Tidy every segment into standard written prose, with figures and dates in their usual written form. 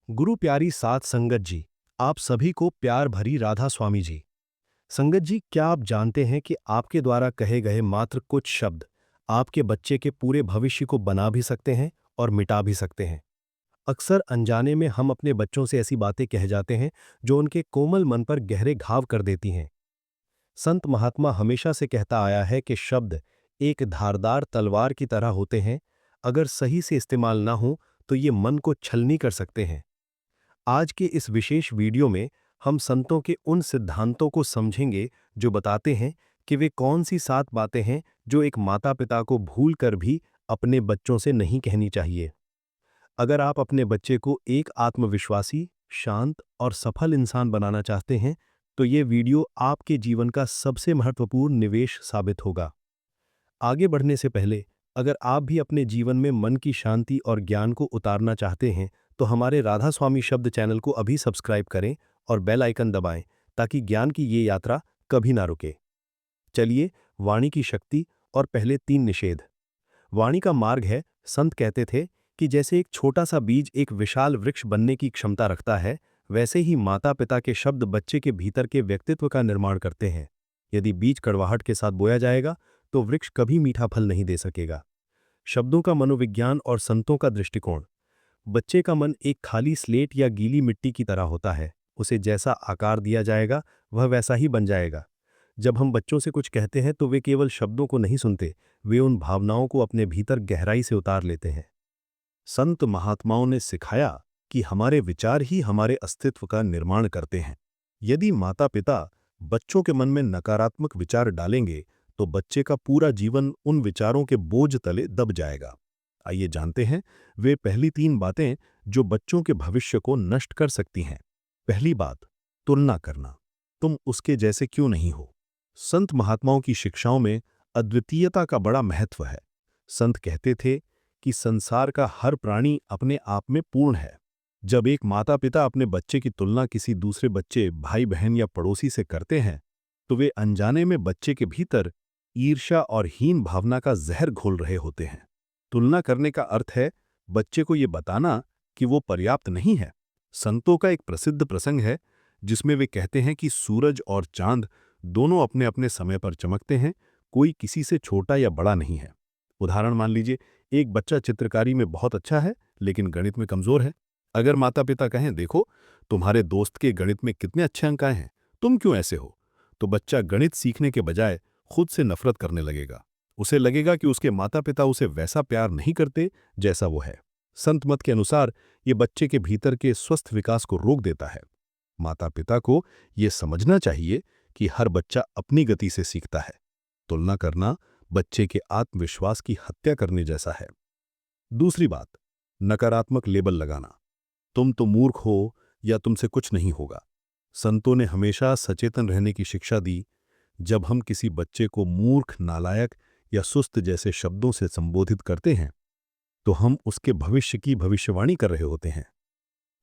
गुरु प्यारी सात संगत जी, आप सभी को प्यार भरी राधा स्वामी जी। संगत जी, क्या आप जानते हैं कि आपके द्वारा कहे गए मात्र कुछ शब्द आपके बच्चे के पूरे भविष्य को बना भी सकते हैं और मिटा भी सकते हैं। अक्सर अनजाने में हम अपने बच्चों से ऐसी बातें कह जाते हैं जो उनके कोमल मन पर गहरे घाव कर देती हैं। संत महात्मा हमेशा से कहता आया है कि शब्द एक धारदार तलवार की तरह होते हैं। अगर सही से इस्तेमाल ना हो तो ये मन को छलनी कर सकते हैं। आज के इस विशेष वीडियो में हम संतों के उन सिद्धांतों को समझेंगे जो बताते हैं कि वे कौन सी 7 बातें हैं जो एक माता-पिता को भूलकर भी अपने बच्चों से नहीं कहनी चाहिए। अगर आप अपने बच्चे को एक आत्मविश्वासी, शांत और सफल इंसान बनाना चाहते हैं, तो ये वीडियो आपके जीवन का सबसे महत्वपूर्ण निवेश साबित होगा। आगे बढ़ने से पहले, अगर आप भी अपने जीवन में मन की शांति और ज्ञान को उतारना चाहते हैं, तो हमारे राधा स्वामी शब्द चैनल को अभी सब्सक्राइब करें और बेल आइकन दबाएं ताकि ज्ञान की ये यात्रा कभी ना रुके। चलिए, वाणी की शक्ति और पहले 3 निषेध। वाणी का मार्ग है, संत कहते थे कि जैसे एक छोटा सा बीज एक विशाल वृक्ष बनने की क्षमता रखता है, वैसे ही माता पिता के शब्द बच्चे के भीतर के व्यक्तित्व का निर्माण करते हैं। यदि बीज कड़वाहट के साथ बोया जाएगा तो वृक्ष कभी मीठा फल नहीं दे सकेगा। शब्दों का मनोविज्ञान और संतों का दृष्टिकोण। बच्चे का मन एक खाली स्लेट या गीली मिट्टी की तरह होता है। उसे जैसा आकार दिया जाएगा वह वैसा ही बन जाएगा। जब हम बच्चों से कुछ कहते हैं तो वे केवल शब्दों को नहीं सुनते, वे उन भावनाओं को अपने भीतर गहराई से उतार लेते हैं। संत महात्माओं ने सिखाया कि हमारे विचार ही हमारे अस्तित्व का निर्माण करते हैं। यदि माता पिता बच्चों के मन में नकारात्मक विचार डालेंगे तो बच्चे का पूरा जीवन उन विचारों के बोझ तले दब जाएगा। आइए जानते हैं वे पहली 3 बातें जो बच्चों के भविष्य को नष्ट कर सकती हैं। पहली बात, तुलना करना। तुम उसके जैसे क्यों नहीं हो? संत महात्माओं की शिक्षाओं में अद्वितीयता का बड़ा महत्व है। संत कहते थे कि संसार का हर प्राणी अपने आप में पूर्ण है। जब एक माता पिता अपने बच्चे की तुलना किसी दूसरे बच्चे, भाई बहन या पड़ोसी से करते हैं, तो वे अनजाने में बच्चे के भीतर ईर्ष्या और हीन भावना का जहर घोल रहे होते हैं। तुलना करने का अर्थ है बच्चे को ये बताना कि वो पर्याप्त नहीं है। संतों का एक प्रसिद्ध प्रसंग है जिसमें वे कहते हैं कि सूरज और चांद दोनों अपने अपने समय पर चमकते हैं, कोई किसी से छोटा या बड़ा नहीं है। उदाहरण मान लीजिए, एक बच्चा चित्रकारी में बहुत अच्छा है लेकिन गणित में कमजोर है। अगर माता पिता कहें, देखो तुम्हारे दोस्त के गणित में कितने अच्छे अंक आए हैं, तुम क्यों ऐसे हो, तो बच्चा गणित सीखने के बजाय खुद से नफरत करने लगेगा। उसे लगेगा कि उसके माता पिता उसे वैसा प्यार नहीं करते जैसा वो है। संत मत के अनुसार ये बच्चे के भीतर के स्वस्थ विकास को रोक देता है। माता पिता को ये समझना चाहिए कि हर बच्चा अपनी गति से सीखता है। तुलना करना बच्चे के आत्मविश्वास की हत्या करने जैसा है। दूसरी बात, नकारात्मक लेबल लगाना। तुम तो मूर्ख हो या तुमसे कुछ नहीं होगा। संतों ने हमेशा सचेतन रहने की शिक्षा दी। जब हम किसी बच्चे को मूर्ख, नालायक या सुस्त जैसे शब्दों से संबोधित करते हैं, तो हम उसके भविष्य की भविष्यवाणी कर रहे होते हैं।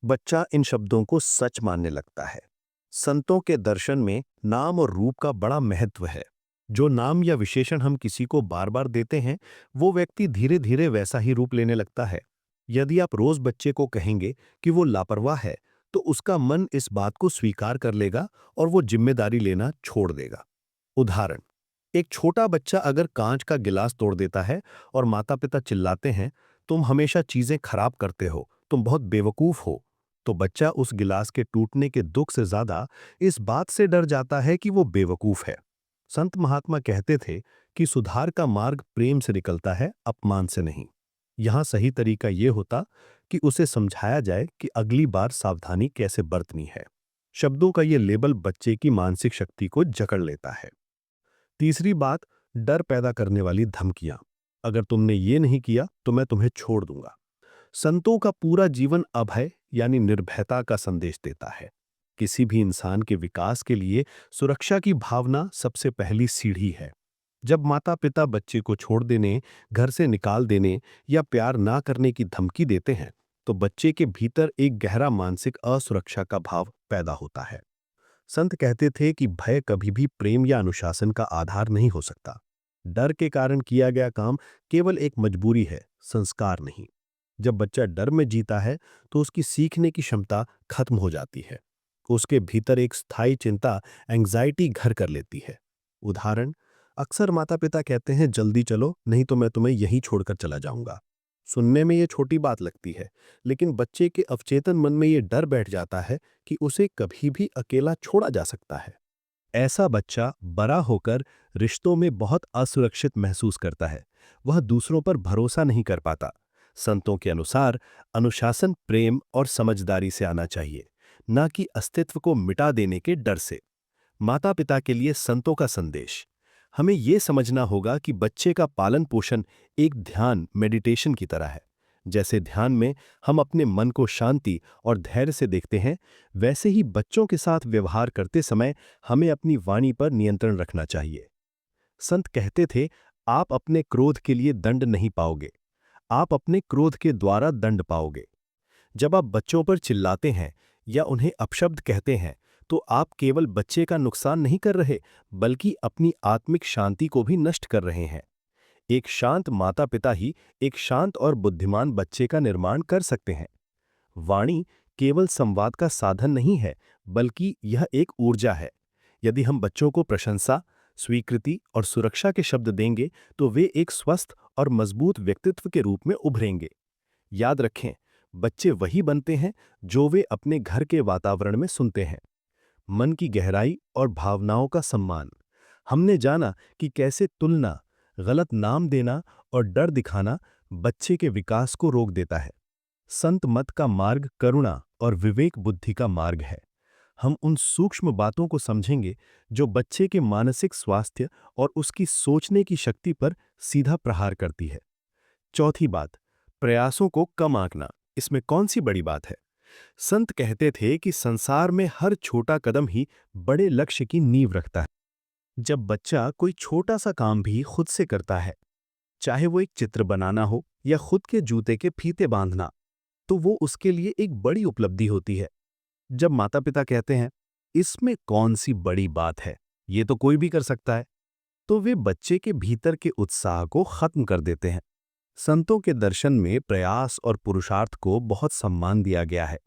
बच्चा इन शब्दों को सच मानने लगता है। संतों के दर्शन में नाम और रूप का बड़ा महत्व है। जो नाम या विशेषण हम किसी को बार बार देते हैं, वो व्यक्ति धीरे धीरे वैसा ही रूप लेने लगता है। यदि आप रोज बच्चे को कहेंगे कि वो लापरवाह है, तो उसका मन इस बात को स्वीकार कर लेगा और वो जिम्मेदारी लेना छोड़ देगा। उदाहरण, एक छोटा बच्चा अगर कांच का गिलास तोड़ देता है और माता पिता चिल्लाते हैं, तुम हमेशा चीजें खराब करते हो, तुम बहुत बेवकूफ हो, तो बच्चा उस गिलास के टूटने के दुख से ज्यादा इस बात से डर जाता है कि वो बेवकूफ है। संत महात्मा कहते थे कि सुधार का मार्ग प्रेम से निकलता है, अपमान से नहीं। यहां सही तरीका यह होता कि उसे समझाया जाए कि अगली बार सावधानी कैसे बरतनी है। शब्दों का यह लेबल बच्चे की मानसिक शक्ति को जकड़ लेता है। तीसरी बात, डर पैदा करने वाली धमकियां। अगर तुमने ये नहीं किया तो मैं तुम्हें छोड़ दूंगा। संतों का पूरा जीवन अभय यानी निर्भयता का संदेश देता है। किसी भी इंसान के विकास के लिए सुरक्षा की भावना सबसे पहली सीढ़ी है। जब माता पिता बच्चे को छोड़ देने, घर से निकाल देने या प्यार ना करने की धमकी देते हैं, तो बच्चे के भीतर एक गहरा मानसिक असुरक्षा का भाव पैदा होता है। संत कहते थे कि भय कभी भी प्रेम या अनुशासन का आधार नहीं हो सकता। डर के कारण किया गया काम केवल एक मजबूरी है, संस्कार नहीं। जब बच्चा डर में जीता है तो उसकी सीखने की क्षमता खत्म हो जाती है। उसके भीतर एक स्थायी चिंता, एंग्जाइटी घर कर लेती है। उदाहरण, अक्सर माता पिता कहते हैं जल्दी चलो नहीं तो मैं तुम्हें यहीं छोड़कर चला जाऊंगा। सुनने में ये छोटी बात लगती है, लेकिन बच्चे के अवचेतन मन में ये डर बैठ जाता है कि उसे कभी भी अकेला छोड़ा जा सकता है। ऐसा बच्चा बड़ा होकर रिश्तों में बहुत असुरक्षित महसूस करता है। वह दूसरों पर भरोसा नहीं कर पाता। संतों के अनुसार अनुशासन प्रेम और समझदारी से आना चाहिए, न कि अस्तित्व को मिटा देने के डर से। माता पिता के लिए संतों का संदेश, हमें यह समझना होगा कि बच्चे का पालन पोषण एक ध्यान मेडिटेशन की तरह है। जैसे ध्यान में हम अपने मन को शांति और धैर्य से देखते हैं, वैसे ही बच्चों के साथ व्यवहार करते समय हमें अपनी वाणी पर नियंत्रण रखना चाहिए। संत कहते थे, आप अपने क्रोध के लिए दंड नहीं पाओगे, आप अपने क्रोध के द्वारा दंड पाओगे। जब आप बच्चों पर चिल्लाते हैं या उन्हें अपशब्द कहते हैं, तो आप केवल बच्चे का नुकसान नहीं कर रहे, बल्कि अपनी आत्मिक शांति को भी नष्ट कर रहे हैं। एक शांत माता पिता ही एक शांत और बुद्धिमान बच्चे का निर्माण कर सकते हैं। वाणी केवल संवाद का साधन नहीं है, बल्कि यह एक ऊर्जा है। यदि हम बच्चों को प्रशंसा, स्वीकृति और सुरक्षा के शब्द देंगे, तो वे एक स्वस्थ और मजबूत व्यक्तित्व के रूप में उभरेंगे। याद रखें, बच्चे वही बनते हैं जो वे अपने घर के वातावरण में सुनते हैं। मन की गहराई और भावनाओं का सम्मान। हमने जाना कि कैसे तुलना, गलत नाम देना और डर दिखाना बच्चे के विकास को रोक देता है। संत मत का मार्ग करुणा और विवेक बुद्धि का मार्ग है। हम उन सूक्ष्म बातों को समझेंगे जो बच्चे के मानसिक स्वास्थ्य और उसकी सोचने की शक्ति पर सीधा प्रहार करती है। चौथी बात, प्रयासों को कम आंकना। इसमें कौन सी बड़ी बात है? संत कहते थे कि संसार में हर छोटा कदम ही बड़े लक्ष्य की नींव रखता है। जब बच्चा कोई छोटा सा काम भी खुद से करता है, चाहे वो एक चित्र बनाना हो या खुद के जूते के फीते बांधना, तो वो उसके लिए एक बड़ी उपलब्धि होती है। जब माता पिता कहते हैं, इसमें कौन सी बड़ी बात है, ये तो कोई भी कर सकता है, तो वे बच्चे के भीतर के उत्साह को खत्म कर देते हैं। संतों के दर्शन में प्रयास और पुरुषार्थ को बहुत सम्मान दिया गया है।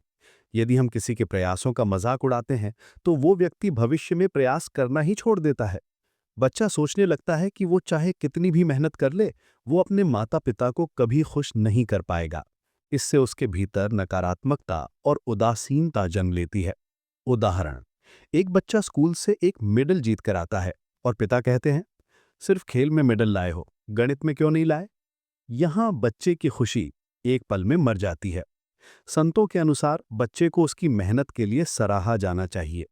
यदि हम किसी के प्रयासों का मजाक उड़ाते हैं, तो वो व्यक्ति भविष्य में प्रयास करना ही छोड़ देता है। बच्चा सोचने लगता है कि वो चाहे कितनी भी मेहनत कर ले, वो अपने माता पिता को कभी खुश नहीं कर पाएगा। इससे उसके भीतर नकारात्मकता और उदासीनता जन्म लेती है। उदाहरण, एक बच्चा स्कूल से एक मेडल जीत कर आता है और पिता कहते हैं, सिर्फ खेल में मेडल लाए हो, गणित में क्यों नहीं लाए? यहां बच्चे की खुशी एक पल में मर जाती है। संतों के अनुसार बच्चे को उसकी मेहनत के लिए सराहा जाना चाहिए।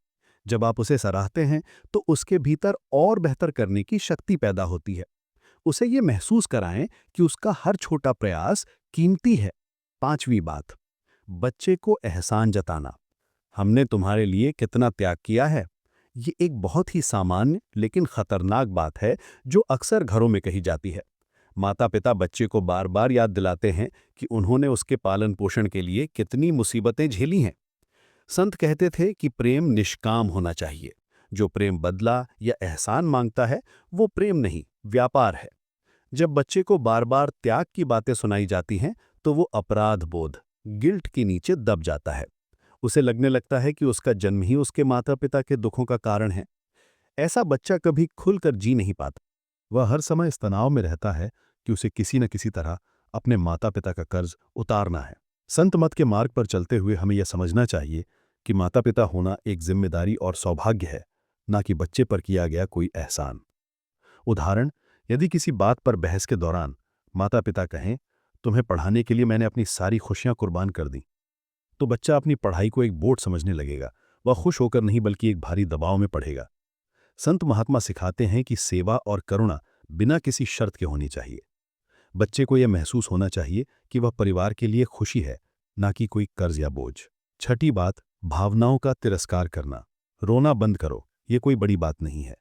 जब आप उसे सराहते हैं, तो उसके भीतर और बेहतर करने की शक्ति पैदा होती है। उसे ये महसूस कराएं कि उसका हर छोटा प्रयास कीमती है। पांचवी बात, बच्चे को एहसान जताना। हमने तुम्हारे लिए कितना त्याग किया है। ये एक बहुत ही सामान्य लेकिन खतरनाक बात है जो अक्सर घरों में कही जाती है। माता पिता बच्चे को बार बार याद दिलाते हैं कि उन्होंने उसके पालन पोषण के लिए कितनी मुसीबतें झेली हैं। संत कहते थे कि प्रेम निष्काम होना चाहिए। जो प्रेम बदला या एहसान मांगता है, वो प्रेम नहीं, व्यापार है। जब बच्चे को बार बार त्याग की बातें सुनाई जाती हैं, तो वो अपराध बोध, गिल्ट के नीचे दब जाता है। उसे लगने लगता है कि उसका जन्म ही उसके माता पिता के दुखों का कारण है। ऐसा बच्चा कभी खुलकर जी नहीं पाता। वह हर समय इस तनाव में रहता है कि उसे किसी न किसी तरह अपने माता पिता का कर्ज उतारना है। संत मत के मार्ग पर चलते हुए हमें यह समझना चाहिए कि माता पिता होना एक जिम्मेदारी और सौभाग्य है, न कि बच्चे पर किया गया कोई एहसान। उदाहरण, यदि किसी बात पर बहस के दौरान माता पिता कहें, तुम्हें पढ़ाने के लिए मैंने अपनी सारी खुशियां कुर्बान कर दी, तो बच्चा अपनी पढ़ाई को एक बोझ समझने लगेगा। वह खुश होकर नहीं बल्कि एक भारी दबाव में पढ़ेगा। संत महात्मा सिखाते हैं कि सेवा और करुणा बिना किसी शर्त के होनी चाहिए। बच्चे को यह महसूस होना चाहिए कि वह परिवार के लिए खुशी है, ना कि कोई कर्ज या बोझ। छठी बात, भावनाओं का तिरस्कार करना। रोना बंद करो, ये कोई बड़ी बात नहीं है।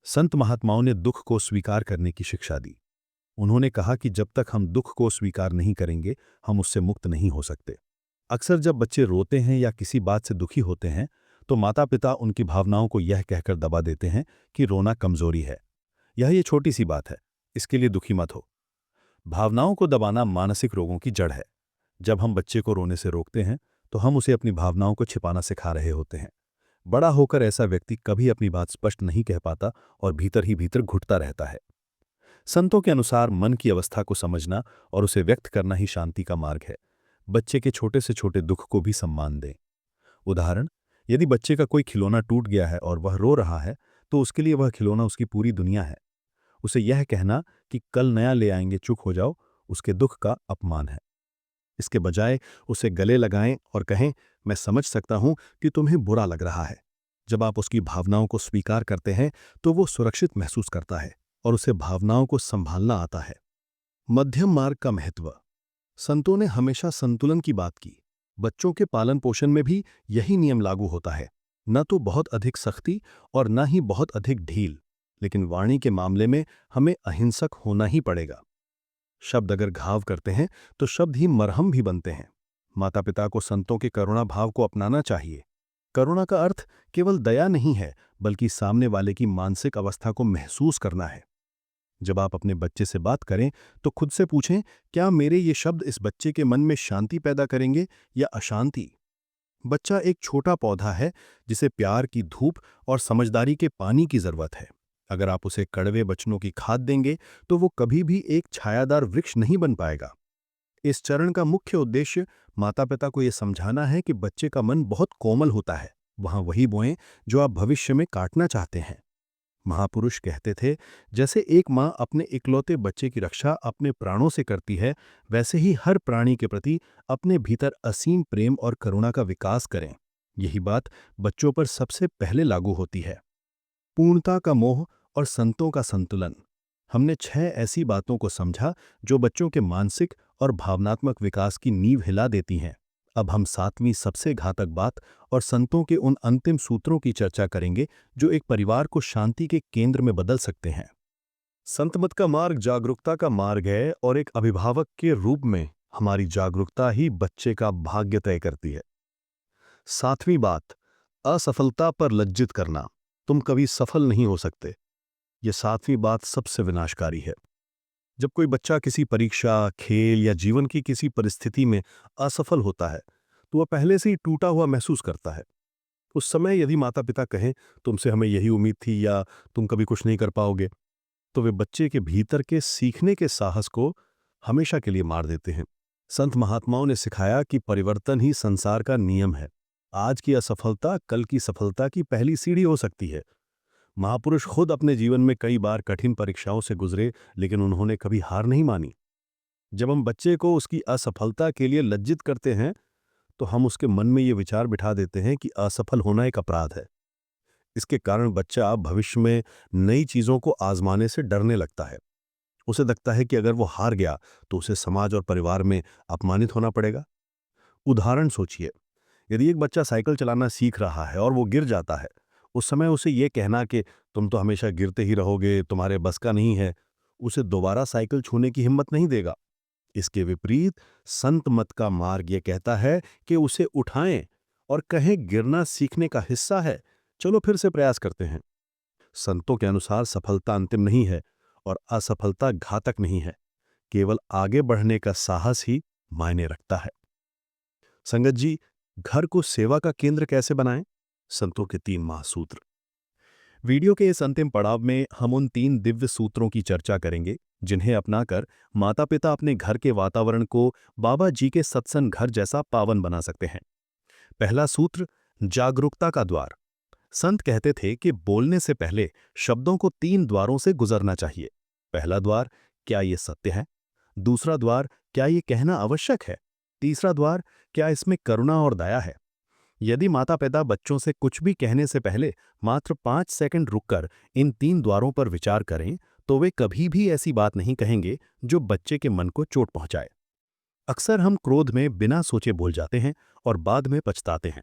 संत महात्माओं ने दुख को स्वीकार करने की शिक्षा दी। उन्होंने कहा कि जब तक हम दुख को स्वीकार नहीं करेंगे, हम उससे मुक्त नहीं हो सकते। अक्सर जब बच्चे रोते हैं या किसी बात से दुखी होते हैं, तो माता पिता उनकी भावनाओं को यह कहकर दबा देते हैं कि रोना कमजोरी है। ये छोटी सी बात है, इसके लिए दुखी मत हो। भावनाओं को दबाना मानसिक रोगों की जड़ है। जब हम बच्चे को रोने से रोकते हैं तो हम उसे अपनी भावनाओं को छिपाना सिखा रहे होते हैं। बड़ा होकर ऐसा व्यक्ति कभी अपनी बात स्पष्ट नहीं कह पाता और भीतर ही भीतर घुटता रहता है। संतों के अनुसार मन की अवस्था को समझना और उसे व्यक्त करना ही शांति का मार्ग है। बच्चे के छोटे से छोटे दुख को भी सम्मान दें। उदाहरण, यदि बच्चे का कोई खिलौना टूट गया है और वह रो रहा है, तो उसके लिए वह खिलौना उसकी पूरी दुनिया है। उसे यह कहना कि कल नया ले आएंगे, चुप हो जाओ, उसके दुख का अपमान है। इसके बजाय उसे गले लगाएं और कहें, मैं समझ सकता हूं कि तुम्हें बुरा लग रहा है। जब आप उसकी भावनाओं को स्वीकार करते हैं तो वो सुरक्षित महसूस करता है और उसे भावनाओं को संभालना आता है। मध्यम मार्ग का महत्व। संतों ने हमेशा संतुलन की बात की। बच्चों के पालन पोषण में भी यही नियम लागू होता है। न तो बहुत अधिक सख्ती और न ही बहुत अधिक ढील, लेकिन वाणी के मामले में हमें अहिंसक होना ही पड़ेगा। शब्द अगर घाव करते हैं तो शब्द ही मरहम भी बनते हैं। माता पिता को संतों के करुणा भाव को अपनाना चाहिए। करुणा का अर्थ केवल दया नहीं है, बल्कि सामने वाले की मानसिक अवस्था को महसूस करना है। जब आप अपने बच्चे से बात करें तो खुद से पूछें, क्या मेरे ये शब्द इस बच्चे के मन में शांति पैदा करेंगे या अशांति? बच्चा एक छोटा पौधा है जिसे प्यार की धूप और समझदारी के पानी की जरूरत है। अगर आप उसे कड़वे वचनों की खाद देंगे तो वो कभी भी एक छायादार वृक्ष नहीं बन पाएगा। इस चरण का मुख्य उद्देश्य माता पिता को यह समझाना है कि बच्चे का मन बहुत कोमल होता है। वहां वही बोएं जो आप भविष्य में काटना चाहते हैं। महापुरुष कहते थे, जैसे एक माँ अपने इकलौते बच्चे की रक्षा अपने प्राणों से करती है, वैसे ही हर प्राणी के प्रति अपने भीतर असीम प्रेम और करुणा का विकास करें। यही बात बच्चों पर सबसे पहले लागू होती है। पूर्णता का मोह और संतों का संतुलन। हमने 6 ऐसी बातों को समझा जो बच्चों के मानसिक और भावनात्मक विकास की नींव हिला देती हैं। अब हम 7वीं सबसे घातक बात और संतों के उन अंतिम सूत्रों की चर्चा करेंगे जो एक परिवार को शांति के केंद्र में बदल सकते हैं। संतमत का मार्ग जागरूकता का मार्ग है और एक अभिभावक के रूप में हमारी जागरूकता ही बच्चे का भाग्य तय करती है। 7वीं बात, असफलता पर लज्जित करना। तुम कभी सफल नहीं हो सकते। यह 7वीं बात सबसे विनाशकारी है। जब कोई बच्चा किसी परीक्षा, खेल या जीवन की किसी परिस्थिति में असफल होता है तो वह पहले से ही टूटा हुआ महसूस करता है। उस समय यदि माता पिता कहें, तुमसे हमें यही उम्मीद थी या तुम कभी कुछ नहीं कर पाओगे, तो वे बच्चे के भीतर के सीखने के साहस को हमेशा के लिए मार देते हैं। संत महात्माओं ने सिखाया कि परिवर्तन ही संसार का नियम है। आज की असफलता कल की सफलता की पहली सीढ़ी हो सकती है। महापुरुष खुद अपने जीवन में कई बार कठिन परीक्षाओं से गुजरे, लेकिन उन्होंने कभी हार नहीं मानी। जब हम बच्चे को उसकी असफलता के लिए लज्जित करते हैं तो हम उसके मन में ये विचार बिठा देते हैं कि असफल होना एक अपराध है। इसके कारण बच्चा भविष्य में नई चीजों को आजमाने से डरने लगता है। उसे लगता है कि अगर वो हार गया तो उसे समाज और परिवार में अपमानित होना पड़ेगा। उदाहरण सोचिए, यदि एक बच्चा साइकिल चलाना सीख रहा है और वो गिर जाता है, उस समय उसे ये कहना कि तुम तो हमेशा गिरते ही रहोगे, तुम्हारे बस का नहीं है, उसे दोबारा साइकिल छूने की हिम्मत नहीं देगा। इसके विपरीत संत मत का मार्ग ये कहता है कि उसे उठाएं और कहें, गिरना सीखने का हिस्सा है, चलो फिर से प्रयास करते हैं। संतों के अनुसार सफलता अंतिम नहीं है और असफलता घातक नहीं है। केवल आगे बढ़ने का साहस ही मायने रखता है। संगत जी, घर को सेवा का केंद्र कैसे बनाएं? संतों के 3 महासूत्र। वीडियो के इस अंतिम पड़ाव में हम उन 3 दिव्य सूत्रों की चर्चा करेंगे जिन्हें अपनाकर माता पिता अपने घर के वातावरण को बाबा जी के सत्संग घर जैसा पावन बना सकते हैं। पहला सूत्र, जागरूकता का द्वार। संत कहते थे कि बोलने से पहले शब्दों को 3 द्वारों से गुजरना चाहिए। पहला द्वार, क्या ये सत्य है? दूसरा द्वार, क्या ये कहना आवश्यक है? तीसरा द्वार, क्या इसमें करुणा और दया है? यदि माता पिता बच्चों से कुछ भी कहने से पहले मात्र 5 सेकंड रुककर इन 3 द्वारों पर विचार करें तो वे कभी भी ऐसी बात नहीं कहेंगे जो बच्चे के मन को चोट पहुंचाए। अक्सर हम क्रोध में बिना सोचे बोल जाते हैं और बाद में पछताते हैं।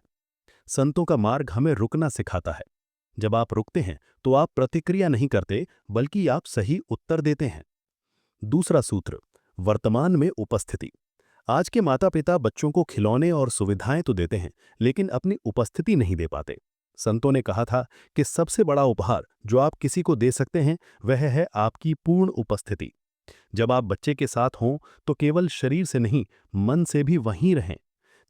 संतों का मार्ग हमें रुकना सिखाता है। जब आप रुकते हैं तो आप प्रतिक्रिया नहीं करते, बल्कि आप सही उत्तर देते हैं। दूसरा सूत्र, वर्तमान में उपस्थिति। आज के माता पिता बच्चों को खिलौने और सुविधाएं तो देते हैं, लेकिन अपनी उपस्थिति नहीं दे पाते। संतों ने कहा था कि सबसे बड़ा उपहार जो आप किसी को दे सकते हैं वह है आपकी पूर्ण उपस्थिति। जब आप बच्चे के साथ हों तो केवल शरीर से नहीं, मन से भी वहीं रहें।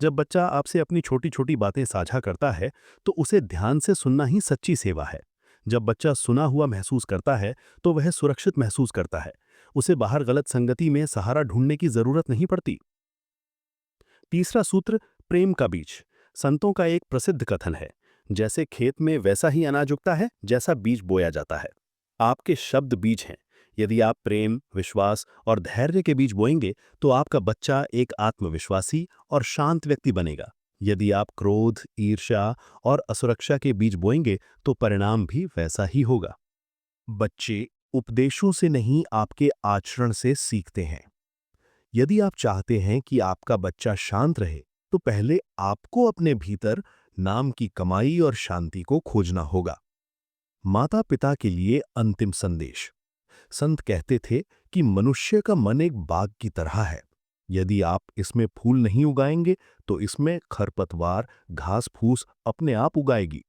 जब बच्चा आपसे अपनी छोटी छोटी बातें साझा करता है तो उसे ध्यान से सुनना ही सच्ची सेवा है। जब बच्चा सुना हुआ महसूस करता है तो वह सुरक्षित महसूस करता है। उसे बाहर गलत संगति में सहारा ढूंढने की जरूरत नहीं पड़ती। तीसरा सूत्र, प्रेम का बीज। संतों का एक प्रसिद्ध कथन है, जैसे खेत में वैसा ही अनाज उगता है जैसा बीज बोया जाता है। आपके शब्द बीज हैं। यदि आप प्रेम, विश्वास और धैर्य के बीज बोएंगे तो आपका बच्चा एक आत्मविश्वासी और शांत व्यक्ति बनेगा। यदि आप क्रोध, ईर्ष्या और असुरक्षा के बीज बोएंगे तो परिणाम भी वैसा ही होगा। बच्चे उपदेशों से नहीं, आपके आचरण से सीखते हैं। यदि आप चाहते हैं कि आपका बच्चा शांत रहे तो पहले आपको अपने भीतर नाम की कमाई और शांति को खोजना होगा। माता पिता के लिए अंतिम संदेश। संत कहते थे कि मनुष्य का मन एक बाग की तरह है। यदि आप इसमें फूल नहीं उगाएंगे तो इसमें खरपतवार, घास फूस अपने आप उगाएगी।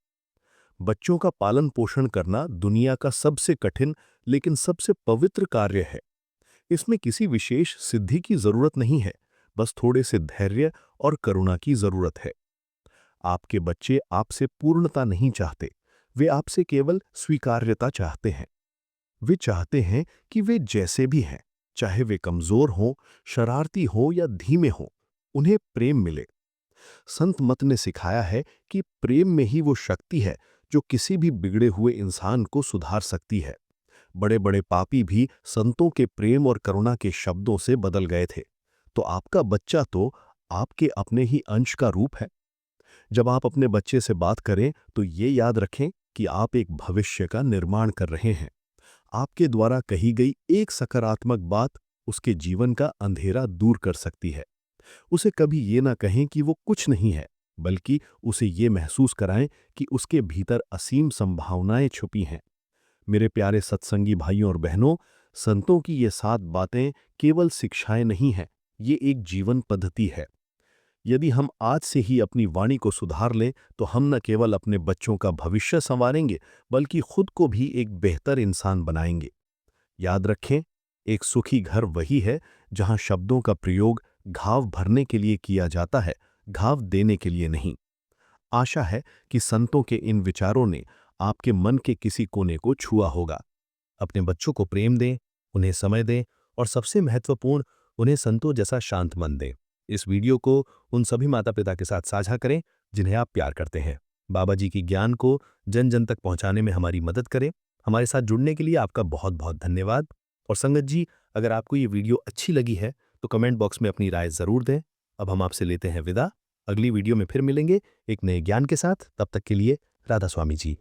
बच्चों का पालन पोषण करना दुनिया का सबसे कठिन लेकिन सबसे पवित्र कार्य है। इसमें किसी विशेष सिद्धि की जरूरत नहीं है, बस थोड़े से धैर्य और करुणा की जरूरत है। आपके बच्चे आपसे पूर्णता नहीं चाहते, वे आपसे केवल स्वीकार्यता चाहते हैं। वे चाहते हैं कि वे जैसे भी हैं, चाहे वे कमजोर हों, शरारती हों या धीमे हों, उन्हें प्रेम मिले। संत मत ने सिखाया है कि प्रेम में ही वो शक्ति है जो किसी भी बिगड़े हुए इंसान को सुधार सकती है। बड़े बड़े पापी भी संतों के प्रेम और करुणा के शब्दों से बदल गए थे। तो आपका बच्चा तो आपके अपने ही अंश का रूप है। जब आप अपने बच्चे से बात करें तो ये याद रखें कि आप एक भविष्य का निर्माण कर रहे हैं। आपके द्वारा कही गई एक सकारात्मक बात उसके जीवन का अंधेरा दूर कर सकती है। उसे कभी ये ना कहें कि वो कुछ नहीं है, बल्कि उसे ये महसूस कराएं कि उसके भीतर असीम संभावनाएं छुपी हैं। मेरे प्यारे सत्संगी भाइयों और बहनों, संतों की ये 7 बातें केवल शिक्षाएं नहीं हैं, ये एक जीवन पद्धति है। यदि हम आज से ही अपनी वाणी को सुधार लें तो हम न केवल अपने बच्चों का भविष्य संवारेंगे, बल्कि खुद को भी एक बेहतर इंसान बनाएंगे। याद रखें, एक सुखी घर वही है जहां शब्दों का प्रयोग घाव भरने के लिए किया जाता है, घाव देने के लिए नहीं। आशा है कि संतों के इन विचारों ने आपके मन के किसी कोने को छुआ होगा। अपने बच्चों को प्रेम दें, उन्हें समय दें और सबसे महत्वपूर्ण, उन्हें संतों जैसा शांत मन दें। इस वीडियो को उन सभी माता पिता के साथ साझा करें जिन्हें आप प्यार करते हैं। बाबा जी की ज्ञान को जन जन तक पहुंचाने में हमारी मदद करें। हमारे साथ जुड़ने के लिए आपका बहुत बहुत धन्यवाद। और संगत जी, अगर आपको ये वीडियो अच्छी लगी है तो कमेंट बॉक्स में अपनी राय जरूर दें। अब हम आपसे लेते हैं विदा। अगली वीडियो में फिर मिलेंगे एक नए ज्ञान के साथ। तब तक के लिए राधा स्वामी जी।